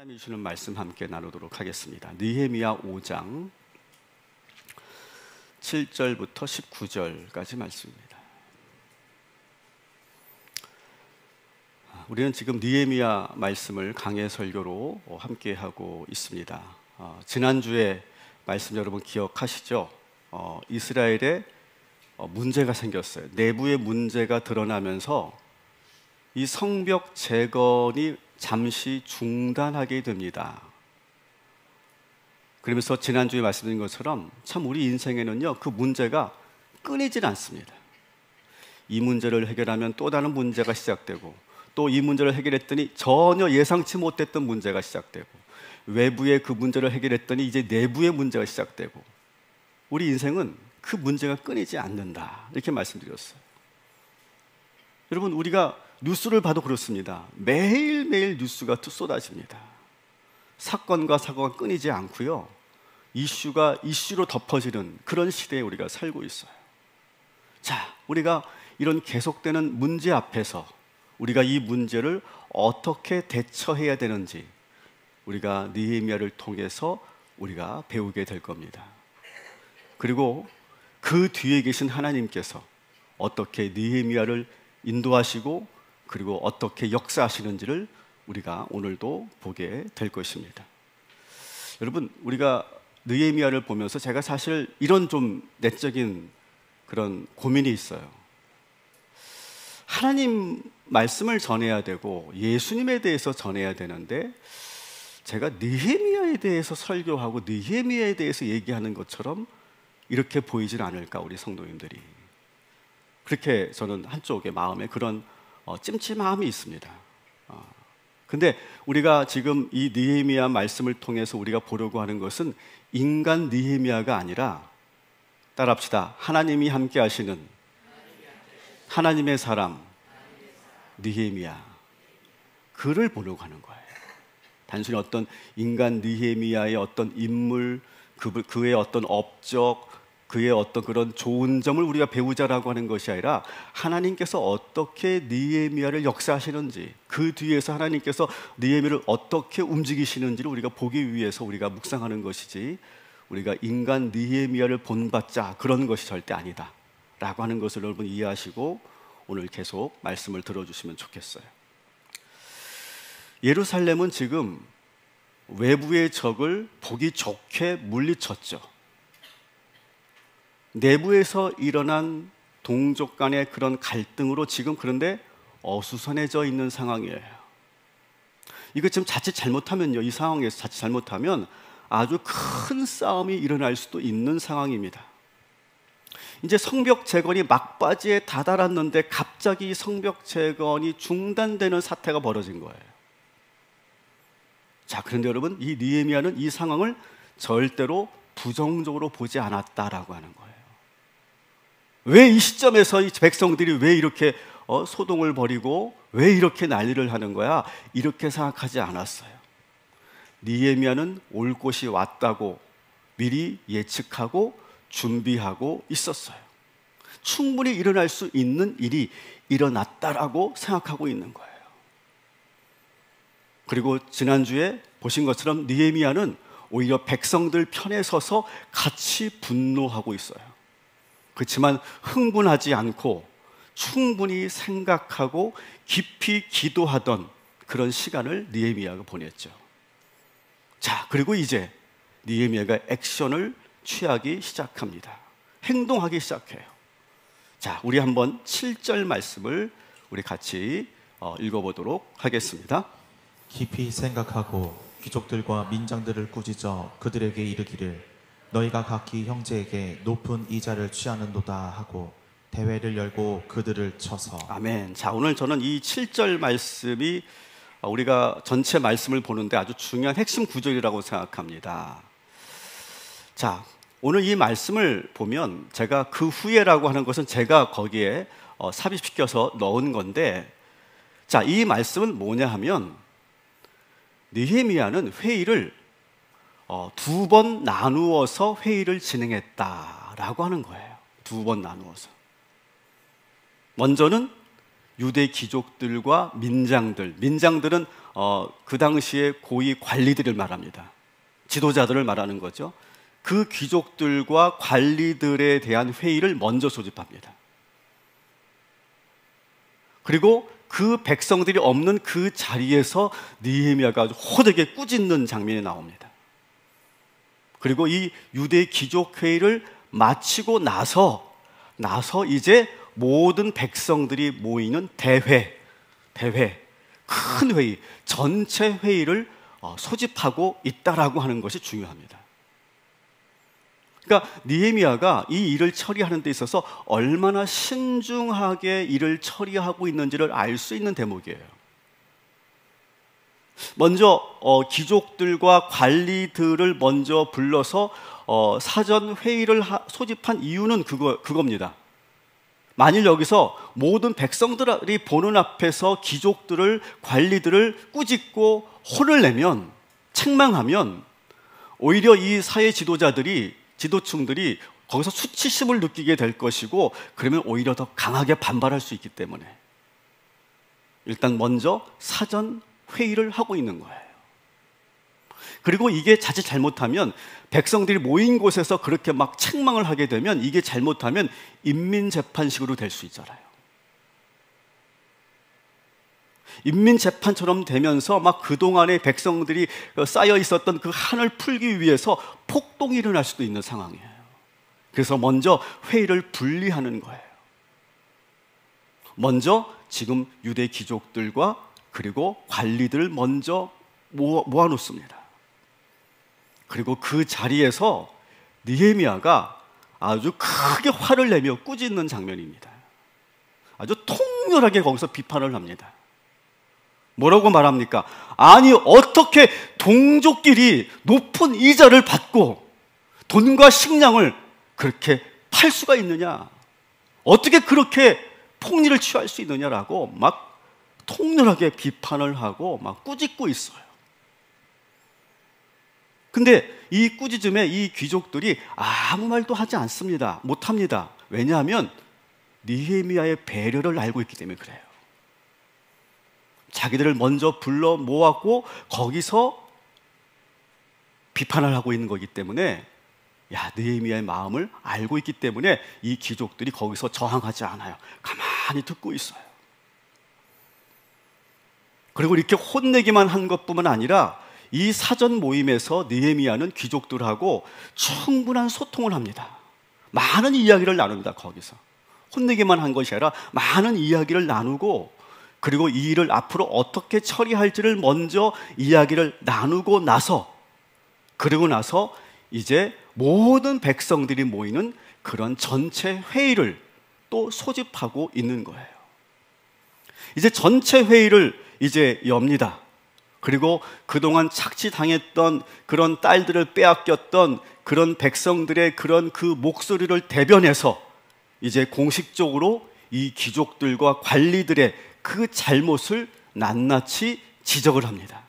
하나님이 주시는 말씀 함께 나누도록 하겠습니다. 느헤미야 5장 7절부터 19절까지 말씀입니다. 우리는 지금 느헤미야 말씀을 강해 설교로 함께 하고 있습니다. 지난주에 말씀 여러분 기억하시죠? 이스라엘에 문제가 생겼어요. 내부의 문제가 드러나면서 이 성벽 재건이 잠시 중단하게 됩니다. 그러면서 지난주에 말씀드린 것처럼 참 우리 인생에는요, 그 문제가 끊이질 않습니다. 이 문제를 해결하면 또 다른 문제가 시작되고, 또 이 문제를 해결했더니 전혀 예상치 못했던 문제가 시작되고, 외부의 그 문제를 해결했더니 이제 내부의 문제가 시작되고, 우리 인생은 그 문제가 끊이지 않는다, 이렇게 말씀드렸어요. 여러분, 우리가 뉴스를 봐도 그렇습니다. 매일매일 뉴스가 쏟아집니다. 사건과 사고가 끊이지 않고요, 이슈가 이슈로 덮어지는 그런 시대에 우리가 살고 있어요. 자, 우리가 이런 계속되는 문제 앞에서 우리가 이 문제를 어떻게 대처해야 되는지 우리가 느헤미야를 통해서 우리가 배우게 될 겁니다. 그리고 그 뒤에 계신 하나님께서 어떻게 느헤미야를 인도하시고 그리고 어떻게 역사하시는지를 우리가 오늘도 보게 될 것입니다. 여러분, 우리가 느헤미야를 보면서 제가 사실 이런 좀 내적인 그런 고민이 있어요. 하나님 말씀을 전해야 되고 예수님에 대해서 전해야 되는데 제가 느헤미야에 대해서 설교하고 느헤미야에 대해서 얘기하는 것처럼 이렇게 보이질 않을까, 우리 성도님들이. 그렇게 저는 한쪽에 마음에 그런 찜찜함이 있습니다. 근데 우리가 지금 이 느헤미야 말씀을 통해서 우리가 보려고 하는 것은 인간 느헤미야가 아니라, 따라합시다, 하나님이 함께 하시는 하나님의 사람 느헤미야, 그를 보려고 하는 거예요. 단순히 어떤 인간 느헤미야의 어떤 인물, 그의 어떤 업적, 그의 어떤 그런 좋은 점을 우리가 배우자라고 하는 것이 아니라 하나님께서 어떻게 느헤미야를 역사하시는지, 그 뒤에서 하나님께서 느헤미야를 어떻게 움직이시는지를 우리가 보기 위해서 우리가 묵상하는 것이지, 우리가 인간 느헤미야를 본받자 그런 것이 절대 아니다 라고 하는 것을 여러분 이해하시고 오늘 계속 말씀을 들어주시면 좋겠어요. 예루살렘은 지금 외부의 적을 보기 좋게 물리쳤죠. 내부에서 일어난 동족 간의 그런 갈등으로 지금 그런데 어수선해져 있는 상황이에요. 이거 지금 자칫 잘못하면요, 이 상황에서 자칫 잘못하면 아주 큰 싸움이 일어날 수도 있는 상황입니다. 이제 성벽 재건이 막바지에 다다랐는데 갑자기 성벽 재건이 중단되는 사태가 벌어진 거예요. 자, 그런데 여러분, 이 느헤미야는 이 상황을 절대로 부정적으로 보지 않았다라고 하는 거예요. 왜 이 시점에서 이 백성들이 왜 이렇게 소동을 벌이고 왜 이렇게 난리를 하는 거야? 이렇게 생각하지 않았어요. 느헤미야는 올 곳이 왔다고 미리 예측하고 준비하고 있었어요. 충분히 일어날 수 있는 일이 일어났다라고 생각하고 있는 거예요. 그리고 지난주에 보신 것처럼 느헤미야는 오히려 백성들 편에 서서 같이 분노하고 있어요. 그렇지만 흥분하지 않고 충분히 생각하고 깊이 기도하던 그런 시간을 느헤미야가 보냈죠. 자, 그리고 이제 느헤미야가 액션을 취하기 시작합니다. 행동하기 시작해요. 자, 우리 한번 7절 말씀을 우리 같이 읽어보도록 하겠습니다. 깊이 생각하고 귀족들과 민장들을 꾸짖어 그들에게 이르기를 너희가 각기 형제에게 높은 이자를 취하는도다 하고 대회를 열고 그들을 쳐서. 아멘. 자, 오늘 저는 이 7절 말씀이 우리가 전체 말씀을 보는데 아주 중요한 핵심 구절이라고 생각합니다. 자, 오늘 이 말씀을 보면 제가 그 후에라고 하는 것은 제가 거기에 삽입시켜서 넣은 건데, 자, 이 말씀은 뭐냐 하면 느헤미야는 회의를 두 번 나누어서 회의를 진행했다라고 하는 거예요. 두 번 나누어서. 먼저는 유대 귀족들과 민장들은 그 당시에 고위 관리들을 말합니다. 지도자들을 말하는 거죠. 그 귀족들과 관리들에 대한 회의를 먼저 소집합니다. 그리고 그 백성들이 없는 그 자리에서 느헤미야가 아주 호되게 꾸짖는 장면이 나옵니다. 그리고 이 유대 귀족 회의를 마치고 나서 이제 모든 백성들이 모이는 대회, 큰 회의, 전체 회의를 소집하고 있다라고 하는 것이 중요합니다. 그러니까 느헤미야가 이 일을 처리하는 데 있어서 얼마나 신중하게 일을 처리하고 있는지를 알 수 있는 대목이에요. 먼저 귀족들과 관리들을 먼저 불러서 사전 회의를 소집한 이유는 그겁니다. 만일 여기서 모든 백성들이 보는 앞에서 귀족들을, 관리들을 꾸짖고 혼을 내면, 책망하면 오히려 이 사회 지도층들이 거기서 수치심을 느끼게 될 것이고, 그러면 오히려 더 강하게 반발할 수 있기 때문에 일단 먼저 사전 회의를 하고 있는 거예요. 그리고 이게 자칫 잘못하면, 백성들이 모인 곳에서 그렇게 막 책망을 하게 되면, 이게 잘못하면 인민재판식으로 될 수 있잖아요. 인민재판처럼 되면서 막 그동안에 백성들이 쌓여 있었던 그 한을 풀기 위해서 폭동이 일어날 수도 있는 상황이에요. 그래서 먼저 회의를 분리하는 거예요. 먼저 지금 유대 귀족들과 그리고 관리들을 먼저 모아놓습니다. 그리고 그 자리에서 느헤미야가 아주 크게 화를 내며 꾸짖는 장면입니다. 아주 통렬하게 거기서 비판을 합니다. 뭐라고 말합니까? 아니, 어떻게 동족끼리 높은 이자를 받고 돈과 식량을 그렇게 팔 수가 있느냐? 어떻게 그렇게 폭리를 취할 수 있느냐라고 막 통렬하게 비판을 하고 막 꾸짖고 있어요. 근데 이 꾸짖음에 이 귀족들이 아무 말도 하지 않습니다. 못합니다. 왜냐하면 느헤미야의 배려를 알고 있기 때문에 그래요. 자기들을 먼저 불러 모았고 거기서 비판을 하고 있는 거기 때문에, 느헤미야의 마음을 알고 있기 때문에 이 귀족들이 거기서 저항하지 않아요. 가만히 듣고 있어요. 그리고 이렇게 혼내기만 한 것뿐만 아니라 이 사전 모임에서 느헤미야는 귀족들하고 충분한 소통을 합니다. 많은 이야기를 나눕니다. 거기서 혼내기만 한 것이 아니라 많은 이야기를 나누고, 그리고 이 일을 앞으로 어떻게 처리할지를 먼저 이야기를 나누고 나서, 그리고 나서 이제 모든 백성들이 모이는 그런 전체 회의를 또 소집하고 있는 거예요. 이제 전체 회의를 이제 엽니다. 그리고 그동안 착취당했던 그런 딸들을 빼앗겼던 그런 백성들의 그런 그 목소리를 대변해서 이제 공식적으로 이 귀족들과 관리들의 그 잘못을 낱낱이 지적을 합니다.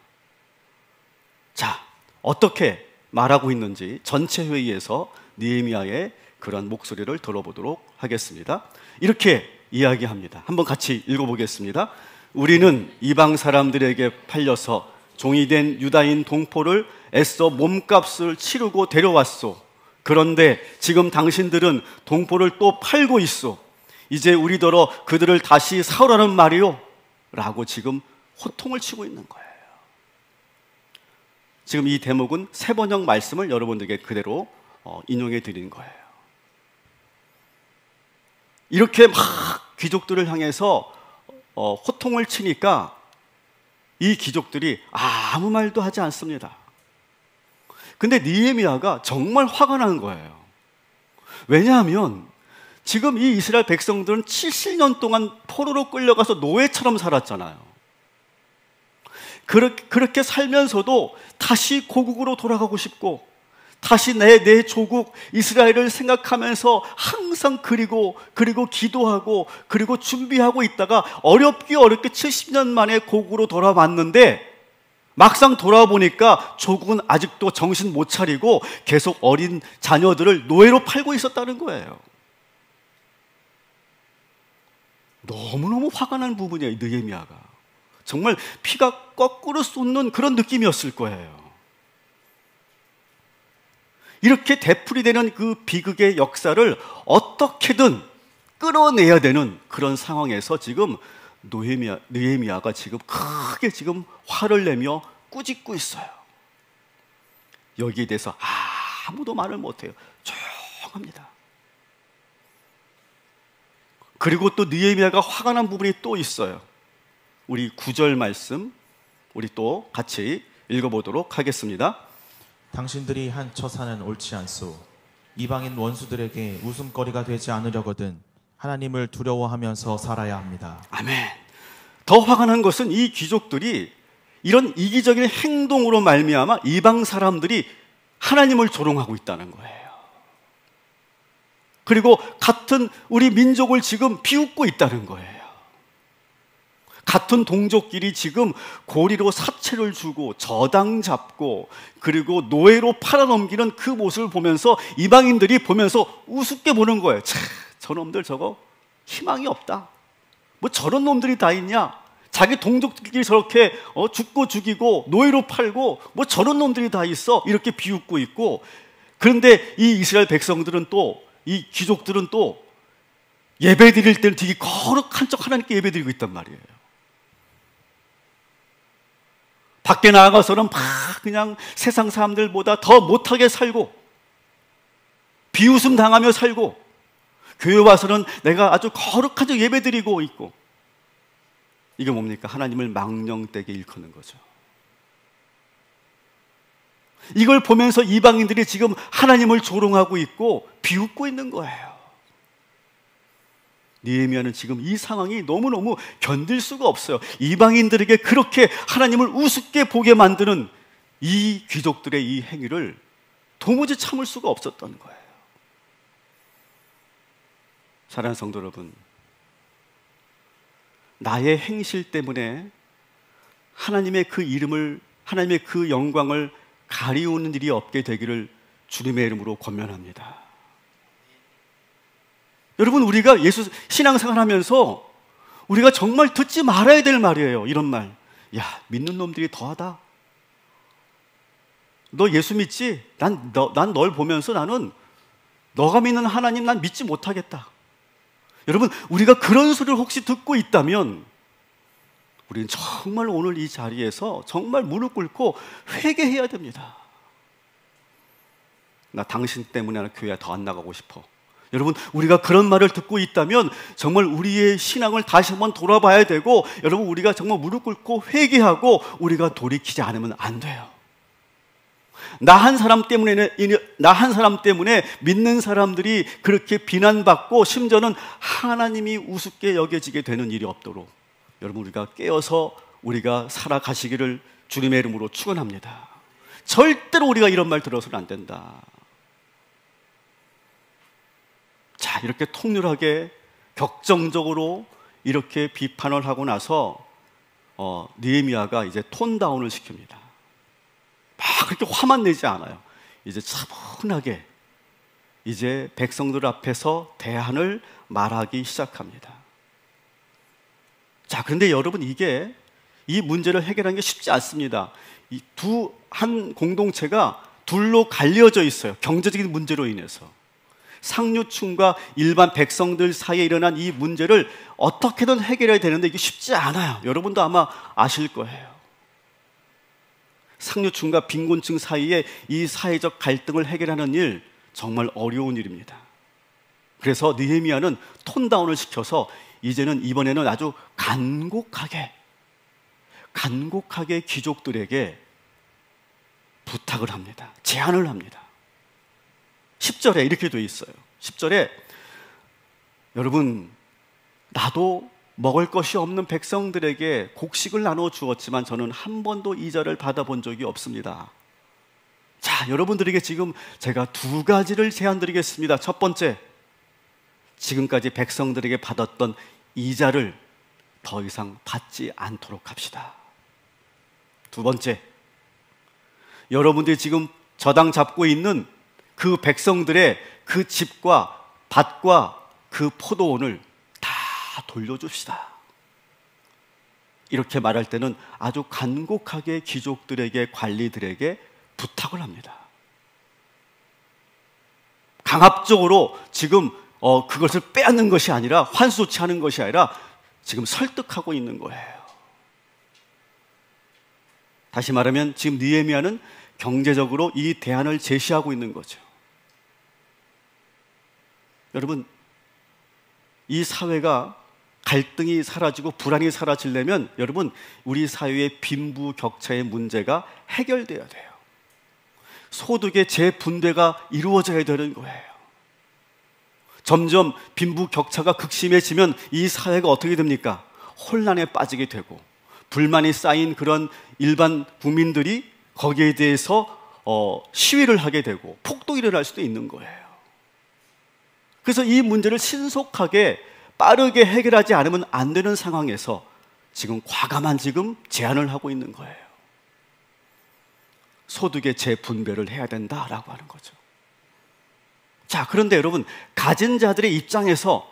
자, 어떻게 말하고 있는지 전체 회의에서 느헤미야의 그런 목소리를 들어보도록 하겠습니다. 이렇게 이야기합니다. 한번 같이 읽어보겠습니다. 우리는 이방 사람들에게 팔려서 종이 된 유다인 동포를 애써 몸값을 치르고 데려왔소. 그런데 지금 당신들은 동포를 또 팔고 있소. 이제 우리더러 그들을 다시 사오라는 말이요? 라고 지금 호통을 치고 있는 거예요. 지금 이 대목은 세 번역 말씀을 여러분들에게 그대로 인용해 드린 거예요. 이렇게 막 귀족들을 향해서 호통을 치니까 이 귀족들이 아무 말도 하지 않습니다. 근데 느헤미야가 정말 화가 난 거예요. 왜냐하면 지금 이 이스라엘 백성들은 70년 동안 포로로 끌려가서 노예처럼 살았잖아요. 그렇게 살면서도 다시 고국으로 돌아가고 싶고, 다시 내 조국 이스라엘을 생각하면서 항상 그리고 기도하고 그리고 준비하고 있다가 어렵게 70년 만에 고국으로 돌아왔는데, 막상 돌아보니까 조국은 아직도 정신 못 차리고 계속 어린 자녀들을 노예로 팔고 있었다는 거예요. 너무너무 화가 난 부분이에요, 느헤미야가. 정말 피가 거꾸로 쏟는 그런 느낌이었을 거예요. 이렇게 되풀이되는 그 비극의 역사를 어떻게든 끌어내야 되는 그런 상황에서 지금 느헤미야가 지금 크게 지금 화를 내며 꾸짖고 있어요. 여기에 대해서 아무도 말을 못해요. 조용합니다. 그리고 또 느헤미야가 화가 난 부분이 또 있어요. 우리 9절 말씀 우리 또 같이 읽어보도록 하겠습니다. 당신들이 한 처사는 옳지 않소. 이방인 원수들에게 웃음거리가 되지 않으려거든 하나님을 두려워하면서 살아야 합니다. 아멘. 더 화가 난 것은 이 귀족들이 이런 이기적인 행동으로 말미암아 이방 사람들이 하나님을 조롱하고 있다는 거예요. 그리고 같은 우리 민족을 지금 비웃고 있다는 거예요. 같은 동족끼리 지금 고리로 사체를 주고 저당 잡고 그리고 노예로 팔아넘기는 그 모습을 보면서 이방인들이 보면서 우습게 보는 거예요. 차, 저놈들 저거 희망이 없다. 뭐 저런 놈들이 다 있냐? 자기 동족들끼리 저렇게 죽고 죽이고 노예로 팔고 뭐 저런 놈들이 다 있어. 이렇게 비웃고 있고, 그런데 이 이스라엘 백성들은 또, 이 귀족들은 또 예배 드릴 때는 되게 거룩한 척 하나님께 예배 드리고 있단 말이에요. 밖에 나가서는 막 그냥 세상 사람들보다 더 못하게 살고 비웃음 당하며 살고, 교회 와서는 내가 아주 거룩한 척 예배 드리고 있고, 이게 뭡니까? 하나님을 망령되게 일컫는 거죠. 이걸 보면서 이방인들이 지금 하나님을 조롱하고 있고 비웃고 있는 거예요. 느헤미야는 지금 이 상황이 너무너무 견딜 수가 없어요. 이방인들에게 그렇게 하나님을 우습게 보게 만드는 이 귀족들의 이 행위를 도무지 참을 수가 없었던 거예요. 사랑하는 성도 여러분, 나의 행실 때문에 하나님의 그 이름을, 하나님의 그 영광을 가리우는 일이 없게 되기를 주님의 이름으로 권면합니다. 여러분, 우리가 예수 신앙생활 하면서 우리가 정말 듣지 말아야 될 말이에요. 이런 말. 야, 믿는 놈들이 더하다. 너 예수 믿지? 난 널 보면서 나는 너가 믿는 하나님 난 믿지 못하겠다. 여러분, 우리가 그런 소리를 혹시 듣고 있다면 우리는 정말 오늘 이 자리에서 정말 무릎 꿇고 회개해야 됩니다. 나 당신 때문에 나는 교회 더 안 나가고 싶어. 여러분, 우리가 그런 말을 듣고 있다면 정말 우리의 신앙을 다시 한번 돌아봐야 되고, 여러분, 우리가 정말 무릎 꿇고 회개하고 우리가 돌이키지 않으면 안 돼요. 나 한 사람 때문에 믿는 사람들이 그렇게 비난받고 심지어는 하나님이 우습게 여겨지게 되는 일이 없도록 여러분, 우리가 깨어서 우리가 살아가시기를 주님의 이름으로 축원합니다. 절대로 우리가 이런 말 들어서는 안 된다. 자, 이렇게 통렬하게 격정적으로 이렇게 비판을 하고 나서 느헤미야가 이제 톤다운을 시킵니다. 막 그렇게 화만 내지 않아요. 이제 차분하게 이제 백성들 앞에서 대안을 말하기 시작합니다. 자, 그런데 여러분, 이 문제를 해결하는 게 쉽지 않습니다. 한 공동체가 둘로 갈려져 있어요. 경제적인 문제로 인해서. 상류층과 일반 백성들 사이에 일어난 이 문제를 어떻게든 해결해야 되는데 이게 쉽지 않아요. 여러분도 아마 아실 거예요. 상류층과 빈곤층 사이에 이 사회적 갈등을 해결하는 일, 정말 어려운 일입니다. 그래서 느헤미야는 톤다운을 시켜서 이번에는 아주 간곡하게 귀족들에게 부탁을 합니다. 제안을 합니다. 10절에 이렇게 돼 있어요. 10절에 여러분, 나도 먹을 것이 없는 백성들에게 곡식을 나눠 주었지만 저는 한 번도 이자를 받아본 적이 없습니다. 자, 여러분들에게 지금 제가 두 가지를 제안 드리겠습니다. 첫 번째, 지금까지 백성들에게 받았던 이자를 더 이상 받지 않도록 합시다. 두 번째, 여러분들이 지금 저당 잡고 있는 그 백성들의 그 집과 밭과 그 포도원을 다 돌려줍시다. 이렇게 말할 때는 아주 간곡하게 귀족들에게, 관리들에게 부탁을 합니다. 강압적으로 지금 그것을 빼앗는 것이 아니라, 환수 조치하는 것이 아니라 지금 설득하고 있는 거예요. 다시 말하면 지금 느헤미야는 경제적으로 이 대안을 제시하고 있는 거죠. 여러분, 이 사회가 갈등이 사라지고 불안이 사라지려면 여러분, 우리 사회의 빈부격차의 문제가 해결돼야 돼요. 소득의 재분배가 이루어져야 되는 거예요. 점점 빈부격차가 극심해지면 이 사회가 어떻게 됩니까? 혼란에 빠지게 되고, 불만이 쌓인 그런 일반 국민들이 거기에 대해서 시위를 하게 되고 폭동이 일어날 수도 있는 거예요. 그래서 이 문제를 신속하게 빠르게 해결하지 않으면 안 되는 상황에서 지금 과감한 제안을 하고 있는 거예요. 소득의 재분배를 해야 된다라고 하는 거죠. 자, 그런데 여러분, 가진 자들의 입장에서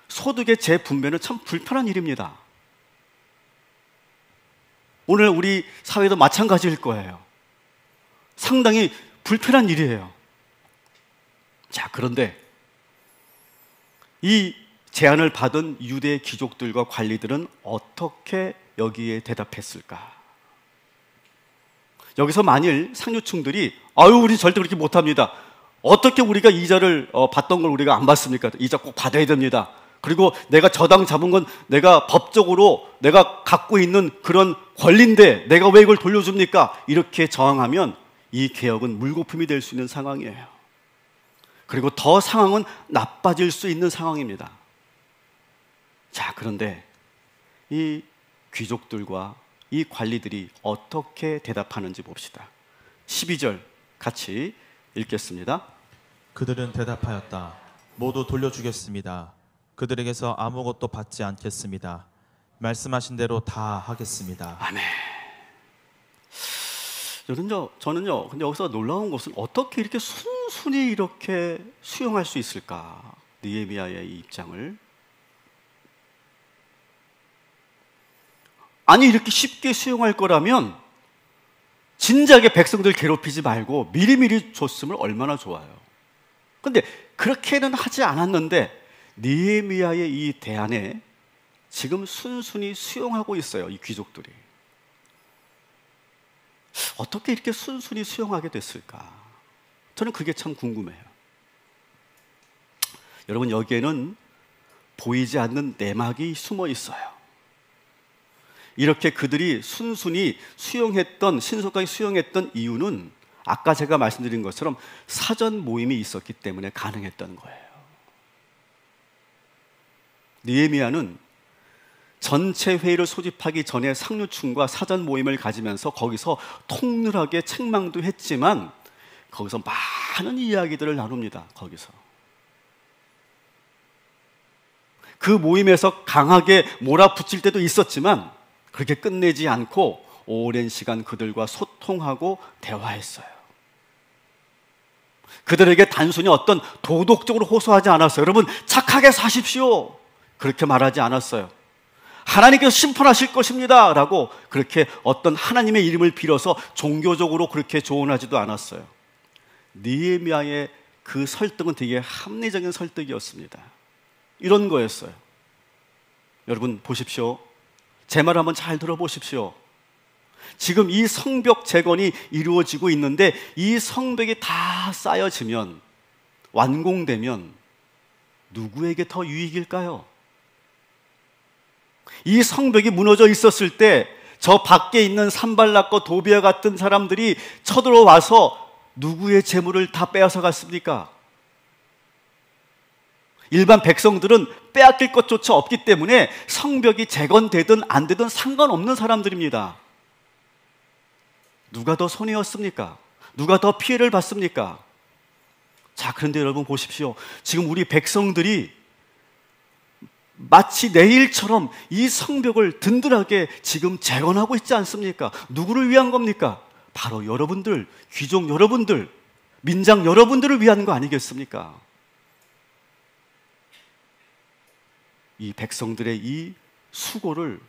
소득의 재분배는 참 불편한 일입니다. 오늘 우리 사회도 마찬가지일 거예요. 상당히 불편한 일이에요. 자, 그런데 이 제안을 받은 유대 귀족들과 관리들은 어떻게 여기에 대답했을까? 여기서 만일 상류층들이 우리 절대 그렇게 못합니다. 어떻게 우리가 이자를 받던 걸 우리가 안 받습니까? 이자 꼭 받아야 됩니다. 그리고 내가 저당 잡은 건 내가 법적으로 내가 갖고 있는 그런 권리인데 내가 왜 이걸 돌려줍니까? 이렇게 저항하면 이 개혁은 물거품이 될 수 있는 상황이에요. 그리고 더 상황은 나빠질 수 있는 상황입니다. 자, 그런데 이 귀족들과 이 관리들이 어떻게 대답하는지 봅시다. 12절 같이 읽겠습니다. 그들은 대답하였다. 모두 돌려주겠습니다. 그들에게서 아무것도 받지 않겠습니다. 말씀하신 대로 다 하겠습니다. 아멘. 저는요, 근데 여기서 놀라운 것은 어떻게 이렇게 순순히 이렇게 수용할 수 있을까? 느헤미야의 이 입장을. 아니, 이렇게 쉽게 수용할 거라면 진작에 백성들 괴롭히지 말고 미리미리 줬으면 얼마나 좋아요. 근데 그렇게는 하지 않았는데 느헤미야의 이 대안에 지금 순순히 수용하고 있어요, 이 귀족들이. 어떻게 이렇게 순순히 수용하게 됐을까? 저는 그게 참 궁금해요. 여러분, 여기에는 보이지 않는 내막이 숨어 있어요. 이렇게 그들이 순순히 신속하게 수용했던 이유는 아까 제가 말씀드린 것처럼 사전 모임이 있었기 때문에 가능했던 거예요. 느헤미야는 전체 회의를 소집하기 전에 상류층과 사전 모임을 가지면서 거기서 통렬하게 책망도 했지만 거기서 많은 이야기들을 나눕니다. 거기서 그 모임에서 강하게 몰아붙일 때도 있었지만 그렇게 끝내지 않고 오랜 시간 그들과 소통하고 대화했어요. 그들에게 단순히 어떤 도덕적으로 호소하지 않았어요. 여러분, 착하게 사십시오, 그렇게 말하지 않았어요. 하나님께서 심판하실 것입니다 라고 그렇게 어떤 하나님의 이름을 빌어서 종교적으로 그렇게 조언하지도 않았어요. 느헤미야의 그 설득은 되게 합리적인 설득이었습니다. 이런 거였어요. 여러분 보십시오. 제 말 한번 잘 들어보십시오. 지금 이 성벽 재건이 이루어지고 있는데 이 성벽이 다 쌓여지면, 완공되면 누구에게 더 유익일까요? 이 성벽이 무너져 있었을 때 저 밖에 있는 산발락과 도비아 같은 사람들이 쳐들어와서 누구의 재물을 다 빼앗아 갔습니까? 일반 백성들은 빼앗길 것조차 없기 때문에 성벽이 재건되든 안 되든 상관없는 사람들입니다. 누가 더 손해였습니까? 누가 더 피해를 봤습니까? 자, 그런데 여러분 보십시오. 지금 우리 백성들이 마치 내일처럼 이 성벽을 든든하게 지금 재건하고 있지 않습니까? 누구를 위한 겁니까? 바로 여러분들, 귀족 여러분들, 민장 여러분들을 위한 거 아니겠습니까? 이 백성들의 이 수고를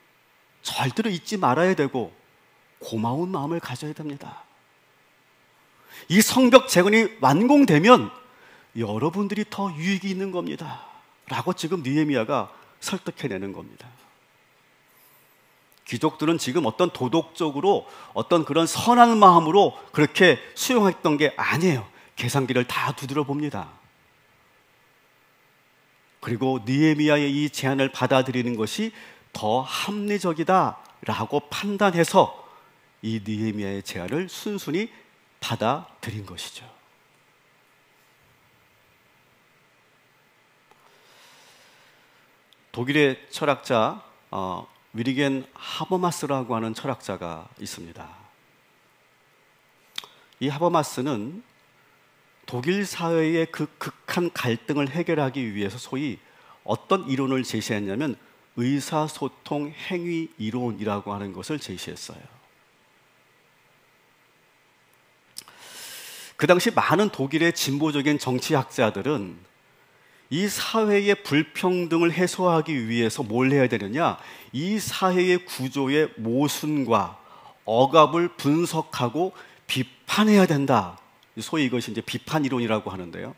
절대로 잊지 말아야 되고 고마운 마음을 가져야 됩니다. 이 성벽 재건이 완공되면 여러분들이 더 유익이 있는 겁니다 라고 지금 느헤미야가 설득해내는 겁니다. 귀족들은 지금 어떤 도덕적으로 어떤 그런 선한 마음으로 그렇게 수용했던 게 아니에요. 계산기를 다 두드려 봅니다. 그리고 느헤미야의 이 제안을 받아들이는 것이 더 합리적이다라고 판단해서 이 느헤미야의 제안을 순순히 받아들인 것이죠. 독일의 철학자 위리겐 하버마스라고 하는 철학자가 있습니다. 이 하버마스는 독일 사회의 그 극한 갈등을 해결하기 위해서 소위 어떤 이론을 제시했냐면 의사소통 행위 이론이라고 하는 것을 제시했어요. 그 당시 많은 독일의 진보적인 정치학자들은 이 사회의 불평등을 해소하기 위해서 뭘 해야 되느냐, 이 사회의 구조의 모순과 억압을 분석하고 비판해야 된다. 소위 이것이 이제 비판 이론이라고 하는데요.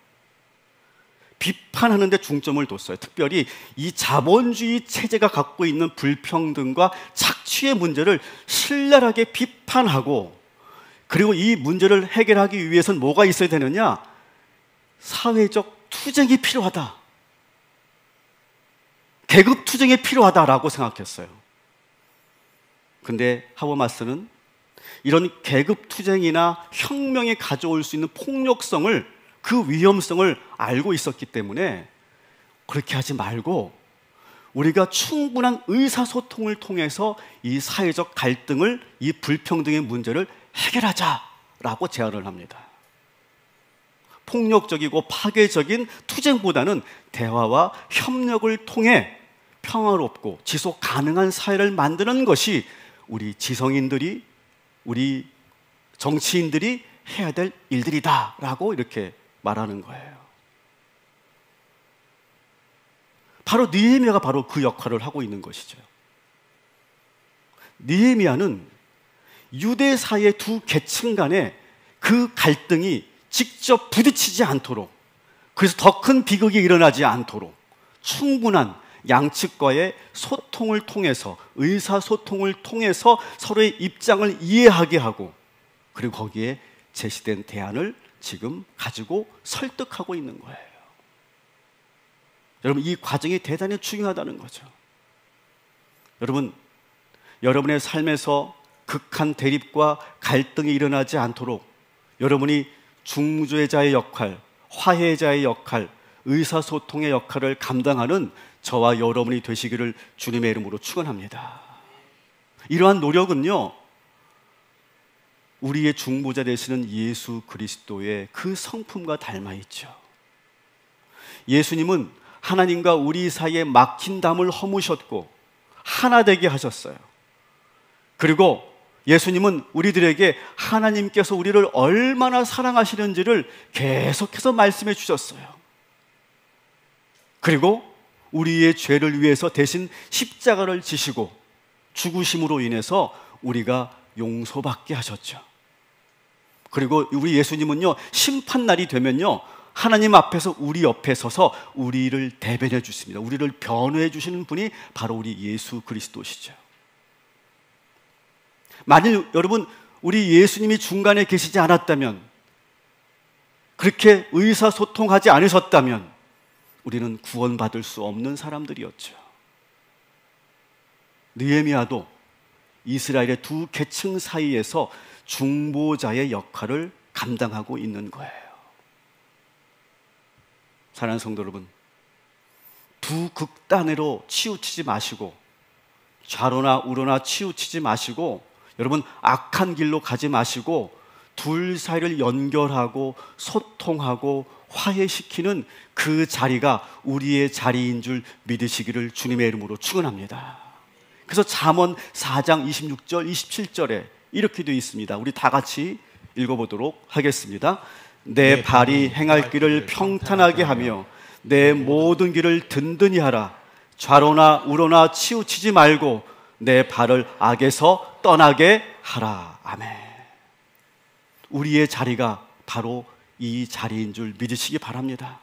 비판하는 데 중점을 뒀어요. 특별히 이 자본주의 체제가 갖고 있는 불평등과 착취의 문제를 신랄하게 비판하고, 그리고 이 문제를 해결하기 위해서는 뭐가 있어야 되느냐? 사회적 투쟁이 필요하다. 계급 투쟁이 필요하다라고 생각했어요. 근데 하버마스는 이런 계급 투쟁이나 혁명이 가져올 수 있는 폭력성을, 그 위험성을 알고 있었기 때문에 그렇게 하지 말고 우리가 충분한 의사소통을 통해서 이 사회적 갈등을, 이 불평등의 문제를 해결하자라고 제안을 합니다. 폭력적이고 파괴적인 투쟁보다는 대화와 협력을 통해 평화롭고 지속 가능한 사회를 만드는 것이 우리 지성인들이, 우리 정치인들이 해야 될 일들이다 라고 이렇게 말하는 거예요. 바로 느헤미야가 바로 그 역할을 하고 있는 것이죠. 느헤미야는 유대 사회의 두 계층 간의 그 갈등이 직접 부딪히지 않도록, 그래서 더 큰 비극이 일어나지 않도록 충분한 양측과의 소통을 통해서, 의사소통을 통해서 서로의 입장을 이해하게 하고, 그리고 거기에 제시된 대안을 지금 가지고 설득하고 있는 거예요. 여러분, 이 과정이 대단히 중요하다는 거죠. 여러분, 여러분의 삶에서 극한 대립과 갈등이 일어나지 않도록 여러분이 중재자의 역할, 화해자의 역할, 의사소통의 역할을 감당하는 저와 여러분이 되시기를 주님의 이름으로 축원합니다. 이러한 노력은요, 우리의 중보자 되시는 예수 그리스도의 그 성품과 닮아 있죠. 예수님은 하나님과 우리 사이에 막힌 담을 허무셨고 하나 되게 하셨어요. 그리고 예수님은 우리들에게 하나님께서 우리를 얼마나 사랑하시는지를 계속해서 말씀해 주셨어요. 그리고 우리의 죄를 위해서 대신 십자가를 지시고 죽으심으로 인해서 우리가 용서받게 하셨죠. 그리고 우리 예수님은요, 심판날이 되면요, 하나님 앞에서 우리 옆에 서서 우리를 대변해 주십니다. 우리를 변호해 주시는 분이 바로 우리 예수 그리스도시죠. 만일 여러분, 우리 예수님이 중간에 계시지 않았다면, 그렇게 의사소통하지 않으셨다면 우리는 구원받을 수 없는 사람들이었죠. 느헤미야도 이스라엘의 두 계층 사이에서 중보자의 역할을 감당하고 있는 거예요. 사랑하는 성도 여러분, 두 극단으로 치우치지 마시고, 좌로나 우로나 치우치지 마시고, 여러분 악한 길로 가지 마시고 둘 사이를 연결하고 소통하고 화해시키는 그 자리가 우리의 자리인 줄 믿으시기를 주님의 이름으로 축원합니다. 그래서 잠언 4장 26절 27절에 이렇게 되어 있습니다. 우리 다 같이 읽어보도록 하겠습니다. 내 발이 행할 길을 평탄하게 하며 내 모든 길을 든든히 하라. 좌로나 우로나 치우치지 말고 내 발을 악에서 떠나게 하라. 아멘. 우리의 자리가 바로 이 자리인 줄 믿으시기 바랍니다.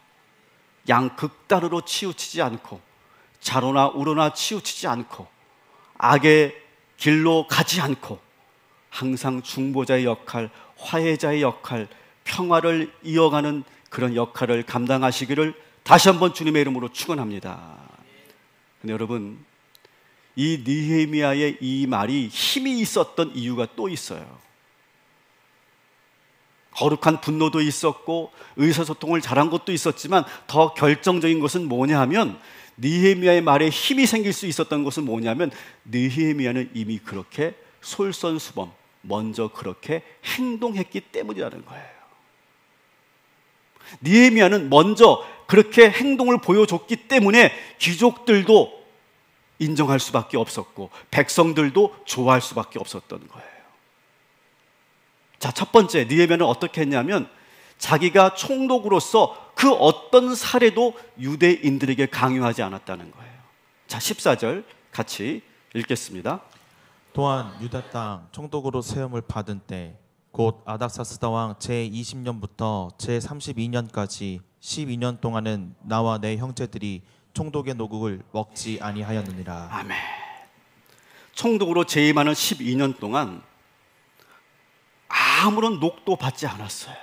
양극단으로 치우치지 않고 좌로나 우로나 치우치지 않고 악의 길로 가지 않고 항상 중보자의 역할, 화해자의 역할, 평화를 이어가는 그런 역할을 감당하시기를 다시 한번 주님의 이름으로 축원합니다. 근데 여러분, 이 느헤미야의 이 말이 힘이 있었던 이유가 또 있어요. 거룩한 분노도 있었고 의사소통을 잘한 것도 있었지만 더 결정적인 것은 뭐냐 하면, 느헤미야의 말에 힘이 생길 수 있었던 것은 뭐냐면, 느헤미야는 이미 그렇게 솔선수범 먼저 그렇게 행동했기 때문이라는 거예요. 느헤미야는 먼저 그렇게 행동을 보여줬기 때문에 귀족들도 인정할 수밖에 없었고 백성들도 좋아할 수밖에 없었던 거예요. 자, 첫 번째, 느헤미야는 어떻게 했냐면 자기가 총독으로서 그 어떤 사례도 유대인들에게 강요하지 않았다는 거예요. 자, 14절 같이 읽겠습니다. 또한 유다 땅 총독으로 세움을 받은 때 곧 아닥사스다 왕 제20년부터 제32년까지 12년 동안은 나와 내 형제들이 총독의 노국을 먹지 아니하였느니라. 아멘. 총독으로 재임하는 12년 동안 아무런 녹도 받지 않았어요.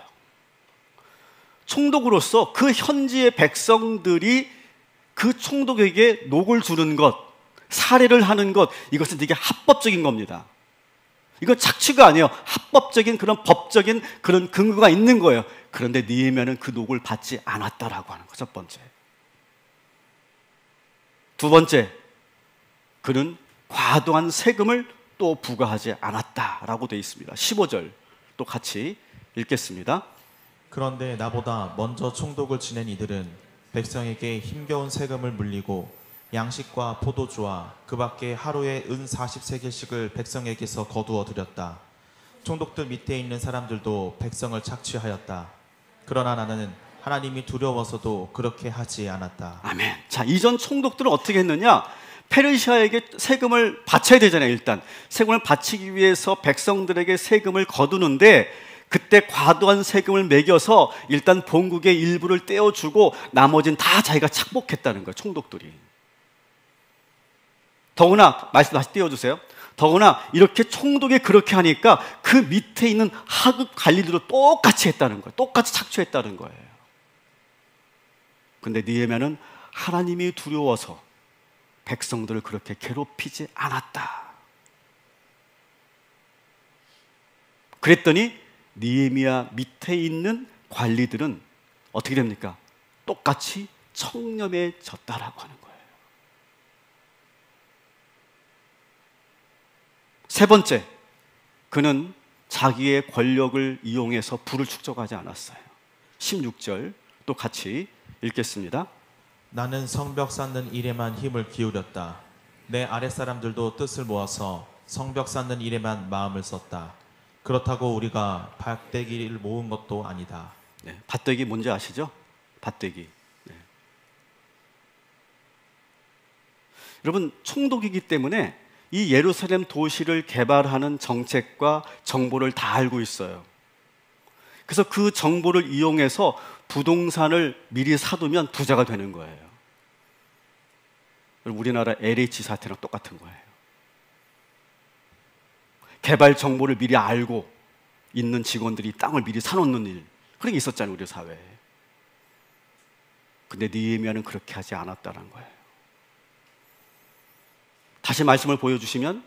총독으로서 그 현지의 백성들이 그 총독에게 녹을 주는 것, 살해를 하는 것, 이것은 되게 합법적인 겁니다. 이건 착취가 아니에요. 합법적인 그런 법적인 그런 근거가 있는 거예요. 그런데 느헤미야는 그 녹을 받지 않았다라고 하는 거, 첫 번째. 두 번째, 그는 과도한 세금을 또 부과하지 않았다라고 되어 있습니다. 15절 또 같이 읽겠습니다. 그런데 나보다 먼저 총독을 지낸 이들은 백성에게 힘겨운 세금을 물리고 양식과 포도주와 그 밖에 하루에 은 40세겔씩을 백성에게서 거두어 들였다. 총독들 밑에 있는 사람들도 백성을 착취하였다. 그러나 나는 하나님이 두려워서도 그렇게 하지 않았다. 아멘. 자, 이전 총독들은 어떻게 했느냐? 페르시아에게 세금을 바쳐야 되잖아요. 일단 세금을 바치기 위해서 백성들에게 세금을 거두는데, 그때 과도한 세금을 매겨서 일단 본국의 일부를 떼어주고 나머지는 다 자기가 착복했다는 거예요, 총독들이. 더구나, 말씀 다시 띄워주세요. 더구나 이렇게 총독이 그렇게 하니까 그 밑에 있는 하급 관리들도 똑같이 했다는 거예요. 똑같이 착취했다는 거예요. 근데 느헤미야는 하나님이 두려워서 백성들을 그렇게 괴롭히지 않았다. 그랬더니 느헤미야 밑에 있는 관리들은 어떻게 됩니까? 똑같이 청렴해졌다라고 하는 거예요. 세 번째, 그는 자기의 권력을 이용해서 부를 축적하지 않았어요. 16절 또 같이 읽겠습니다. 나는 성벽 쌓는 일에만 힘을 기울였다. 내 아랫사람들도 뜻을 모아서 성벽 쌓는 일에만 마음을 썼다. 그렇다고 우리가 밭대기를 모은 것도 아니다. 네, 밭대기 뭔지 아시죠? 밭대기. 네. 여러분, 총독이기 때문에 이 예루살렘 도시를 개발하는 정책과 정보를 다 알고 있어요. 그래서 그 정보를 이용해서 부동산을 미리 사두면 부자가 되는 거예요. 우리나라 LH 사태랑 똑같은 거예요. 개발 정보를 미리 알고 있는 직원들이 땅을 미리 사놓는 일, 그런 게 있었잖아요, 우리 사회에. 근데 느헤미야는 그렇게 하지 않았다는 거예요. 다시 말씀을 보여주시면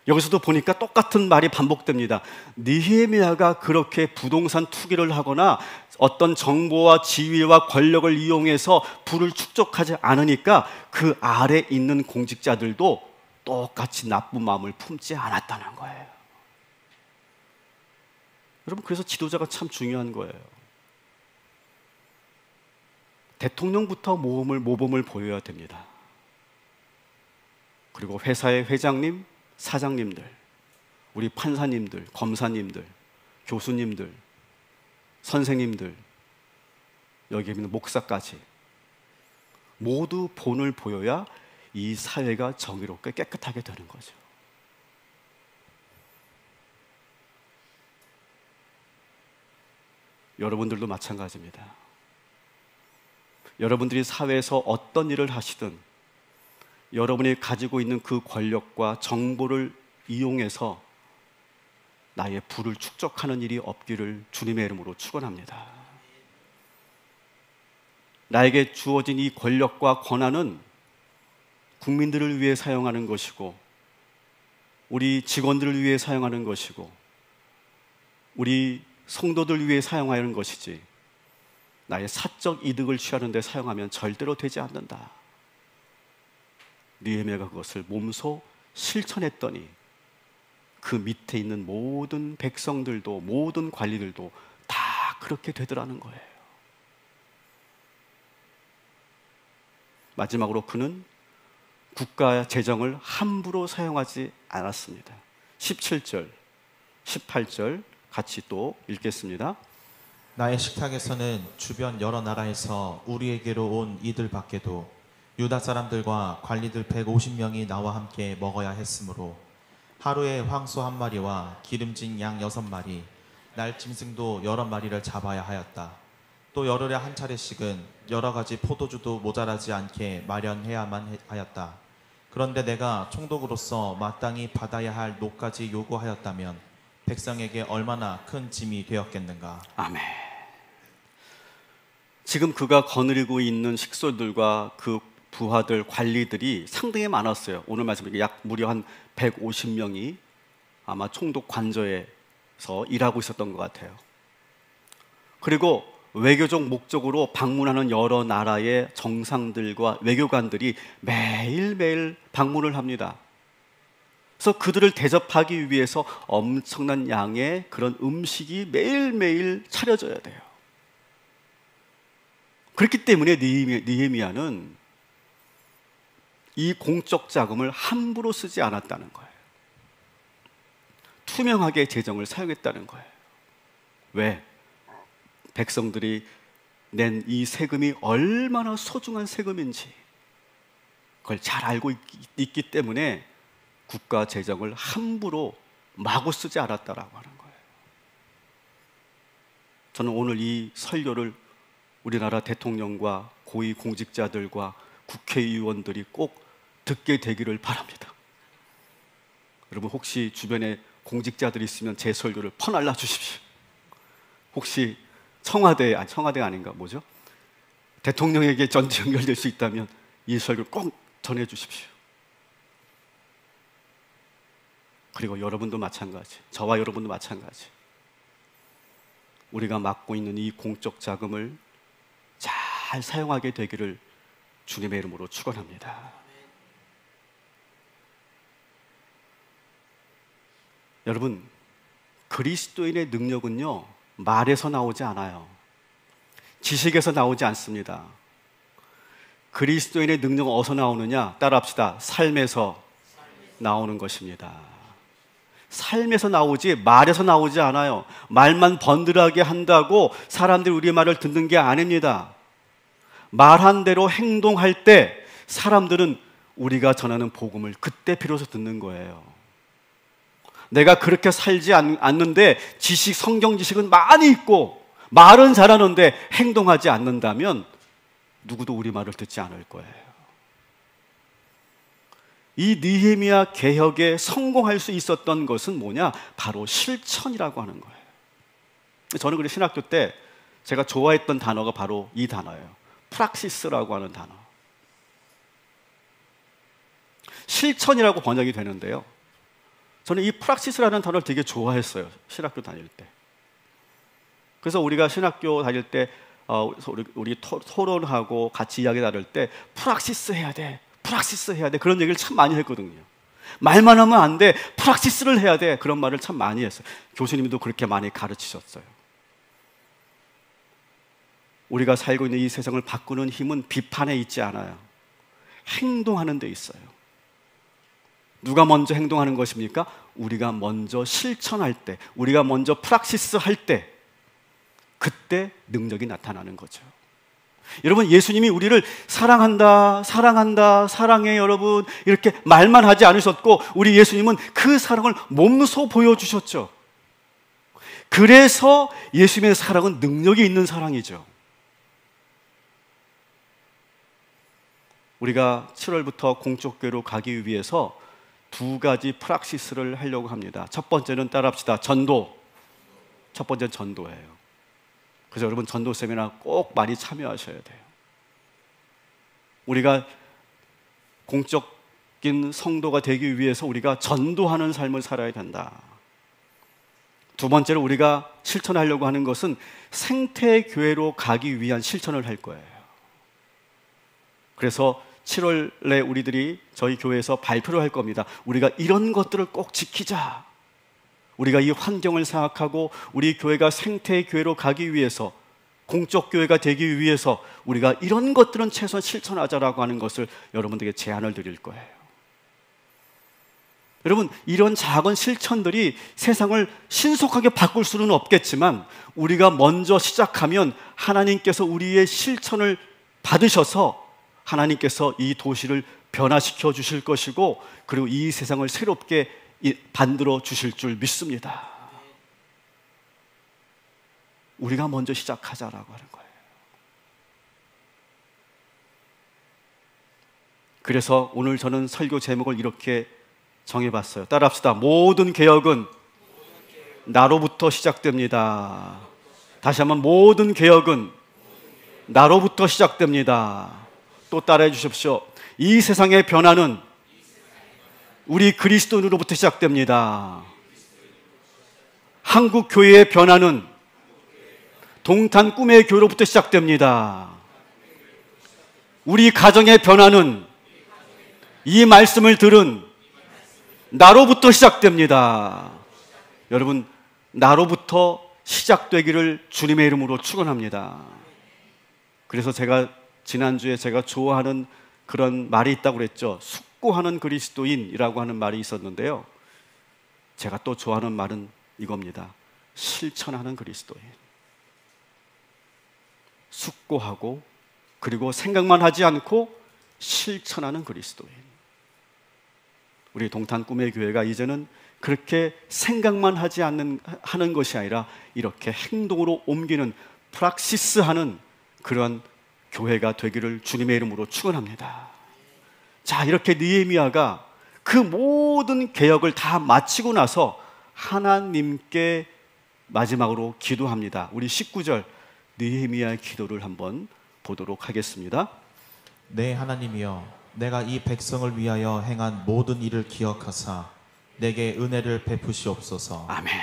여기서도 보니까 똑같은 말이 반복됩니다. 느헤미야가 그렇게 부동산 투기를 하거나 어떤 정보와 지위와 권력을 이용해서 부를 축적하지 않으니까 그 아래 있는 공직자들도 똑같이 나쁜 마음을 품지 않았다는 거예요. 여러분, 그래서 지도자가 참 중요한 거예요. 대통령부터 모범을 보여야 됩니다. 그리고 회사의 회장님, 사장님들, 우리 판사님들, 검사님들, 교수님들, 선생님들, 여기 있는 목사까지 모두 본을 보여야 이 사회가 정의롭게 깨끗하게 되는 거죠. 여러분들도 마찬가지입니다. 여러분들이 사회에서 어떤 일을 하시든 여러분이 가지고 있는 그 권력과 정보를 이용해서 나의 부를 축적하는 일이 없기를 주님의 이름으로 축원합니다. 나에게 주어진 이 권력과 권한은 국민들을 위해 사용하는 것이고, 우리 직원들을 위해 사용하는 것이고, 우리 성도들 위해 사용하는 것이지 나의 사적 이득을 취하는 데 사용하면 절대로 되지 않는다. 느헤미야가 그것을 몸소 실천했더니 그 밑에 있는 모든 백성들도, 모든 관리들도 다 그렇게 되더라는 거예요. 마지막으로 그는 국가 재정을 함부로 사용하지 않았습니다. 17절, 18절 같이 또 읽겠습니다. 나의 식탁에서는 주변 여러 나라에서 우리에게로 온 이들 밖에도 유다 사람들과 관리들 150명이 나와 함께 먹어야 했으므로 하루에 황소 1마리와 기름진 양 6마리, 날짐승도 여러 마리를 잡아야 하였다. 또 열흘에 한 차례씩은 여러 가지 포도주도 모자라지 않게 마련해야만 하였다. 그런데 내가 총독으로서 마땅히 받아야 할 노까지 요구하였다면 백성에게 얼마나 큰 짐이 되었겠는가. 아멘. 지금 그가 거느리고 있는 식솔들과 그 부하들, 관리들이 상당히 많았어요. 오늘 말씀에 약 무려 한 150명이 아마 총독 관저에서 일하고 있었던 것 같아요. 그리고 외교적 목적으로 방문하는 여러 나라의 정상들과 외교관들이 매일매일 방문을 합니다. 그래서 그들을 대접하기 위해서 엄청난 양의 그런 음식이 매일매일 차려져야 돼요. 그렇기 때문에 느헤미야는 이 공적 자금을 함부로 쓰지 않았다는 거예요. 투명하게 재정을 사용했다는 거예요. 왜? 백성들이 낸 이 세금이 얼마나 소중한 세금인지 그걸 잘 알고 있기 때문에 국가 재정을 함부로 마구 쓰지 않았다라고 하는 거예요. 저는 오늘 이 설교를 우리나라 대통령과 고위 공직자들과 국회의원들이 꼭 듣게 되기를 바랍니다. 여러분 혹시 주변에 공직자들이 있으면 제 설교를 퍼날라 주십시오. 혹시 청와대가 아닌가 뭐죠? 대통령에게 전지 연결될 수 있다면 이 설교를 꼭 전해 주십시오. 그리고 여러분도 마찬가지, 저와 여러분도 마찬가지. 우리가 맡고 있는 이 공적 자금을 잘 사용하게 되기를 주님의 이름으로 축원합니다. 여러분, 그리스도인의 능력은요 말에서 나오지 않아요. 지식에서 나오지 않습니다. 그리스도인의 능력은 어디서 나오느냐? 따라합시다. 삶에서 나오는 것입니다. 삶에서 나오지 말에서 나오지 않아요. 말만 번들하게 한다고 사람들이 우리 말을 듣는 게 아닙니다. 말한 대로 행동할 때 사람들은 우리가 전하는 복음을 그때 비로소 듣는 거예요. 내가 그렇게 살지 않는데 성경 지식은 많이 있고 말은 잘하는데 행동하지 않는다면 누구도 우리 말을 듣지 않을 거예요. 이 느헤미야 개혁에 성공할 수 있었던 것은 뭐냐? 바로 실천이라고 하는 거예요. 저는 그래 신학교 때 제가 좋아했던 단어가 바로 이 단어예요. 프락시스라고 하는 단어. 실천이라고 번역이 되는데요. 저는 이 프락시스라는 단어를 되게 좋아했어요. 신학교 다닐 때. 그래서 우리가 신학교 다닐 때 우리 토론하고 같이 이야기 나눌 때 프락시스 해야 돼. 프락시스 해야 돼. 그런 얘기를 참 많이 했거든요. 말만 하면 안 돼. 프락시스를 해야 돼. 그런 말을 참 많이 했어요. 교수님도 그렇게 많이 가르치셨어요. 우리가 살고 있는 이 세상을 바꾸는 힘은 비판에 있지 않아요. 행동하는 데 있어요. 누가 먼저 행동하는 것입니까? 우리가 먼저 실천할 때, 우리가 먼저 프락시스 할 때, 그때 능력이 나타나는 거죠. 여러분, 예수님이 우리를 사랑한다, 사랑한다, 사랑해 여러분 이렇게 말만 하지 않으셨고 우리 예수님은 그 사랑을 몸소 보여주셨죠. 그래서 예수님의 사랑은 능력이 있는 사랑이죠. 우리가 7월부터 공적교회로 가기 위해서 두 가지 프락시스를 하려고 합니다. 첫 번째는 따라합시다. 전도. 첫 번째는 전도예요. 그래서 여러분, 전도 세미나 꼭 많이 참여하셔야 돼요. 우리가 공적인 성도가 되기 위해서 우리가 전도하는 삶을 살아야 된다. 두 번째로 우리가 실천하려고 하는 것은 생태교회로 가기 위한 실천을 할 거예요. 그래서 7월에 우리들이 저희 교회에서 발표를 할 겁니다. 우리가 이런 것들을 꼭 지키자. 우리가 이 환경을 생각하고 우리 교회가 생태교회로 가기 위해서, 공적교회가 되기 위해서 우리가 이런 것들은 최소한 실천하자라고 하는 것을 여러분들에게 제안을 드릴 거예요. 여러분, 이런 작은 실천들이 세상을 신속하게 바꿀 수는 없겠지만 우리가 먼저 시작하면 하나님께서 우리의 실천을 받으셔서 하나님께서 이 도시를 변화시켜 주실 것이고, 그리고 이 세상을 새롭게 만들어 주실 줄 믿습니다. 우리가 먼저 시작하자라고 하는 거예요. 그래서 오늘 저는 설교 제목을 이렇게 정해봤어요. 따라합시다. 모든 개혁은 나로부터 시작됩니다. 다시 한번, 모든 개혁은 나로부터 시작됩니다. 또 따라해 주십시오. 이 세상의 변화는 우리 그리스도인으로부터 시작됩니다. 한국 교회의 변화는 동탄 꿈의 교회로부터 시작됩니다. 우리 가정의 변화는 이 말씀을 들은 나로부터 시작됩니다. 여러분, 나로부터 시작되기를 주님의 이름으로 축원합니다. 그래서 제가 지난주에 제가 좋아하는 그런 말이 있다고 그랬죠. 숙고하는 그리스도인이라고 하는 말이 있었는데요, 제가 또 좋아하는 말은 이겁니다. 실천하는 그리스도인. 숙고하고 그리고 생각만 하지 않고 실천하는 그리스도인. 우리 동탄 꿈의 교회가 이제는 그렇게 생각만 하는 것이 아니라 이렇게 행동으로 옮기는, 프락시스하는 그런 교회가 되기를 주님의 이름으로 축원합니다. 자, 이렇게 느헤미야가 그 모든 개혁을 다 마치고 나서 하나님께 마지막으로 기도합니다. 우리 19절 느헤미야의 기도를 한번 보도록 하겠습니다. 네, 하나님이여, 내가 이 백성을 위하여 행한 모든 일을 기억하사 내게 은혜를 베푸시옵소서. 아멘.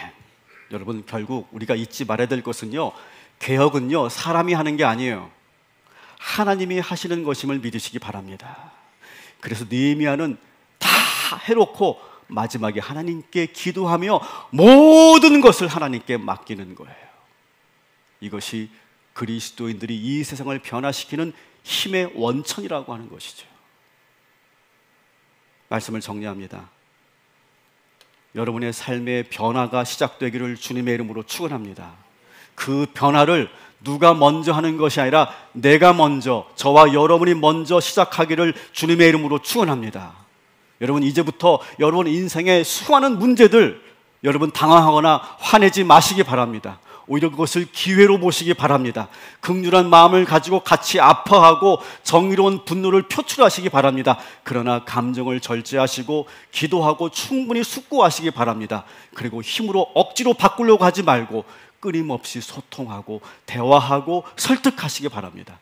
여러분, 결국 우리가 잊지 말아야 될 것은요, 개혁은요 사람이 하는 게 아니에요. 하나님이 하시는 것임을 믿으시기 바랍니다. 그래서 느헤미야는 다 해놓고 마지막에 하나님께 기도하며 모든 것을 하나님께 맡기는 거예요. 이것이 그리스도인들이 이 세상을 변화시키는 힘의 원천이라고 하는 것이죠. 말씀을 정리합니다. 여러분의 삶의 변화가 시작되기를 주님의 이름으로 축원합니다. 그 변화를 누가 먼저 하는 것이 아니라 내가 먼저, 저와 여러분이 먼저 시작하기를 주님의 이름으로 축원합니다. 여러분, 이제부터 여러분 인생의 수많은 문제들 여러분 당황하거나 화내지 마시기 바랍니다. 오히려 그것을 기회로 보시기 바랍니다. 긍휼한 마음을 가지고 같이 아파하고 정의로운 분노를 표출하시기 바랍니다. 그러나 감정을 절제하시고 기도하고 충분히 숙고하시기 바랍니다. 그리고 힘으로 억지로 바꾸려고 하지 말고 끊임없이 소통하고 대화하고 설득하시기 바랍니다.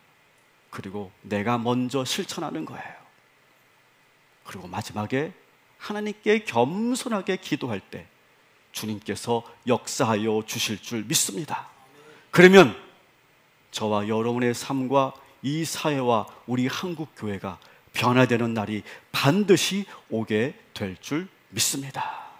그리고 내가 먼저 실천하는 거예요. 그리고 마지막에 하나님께 겸손하게 기도할 때 주님께서 역사하여 주실 줄 믿습니다. 그러면 저와 여러분의 삶과 이 사회와 우리 한국 교회가 변화되는 날이 반드시 오게 될 줄 믿습니다.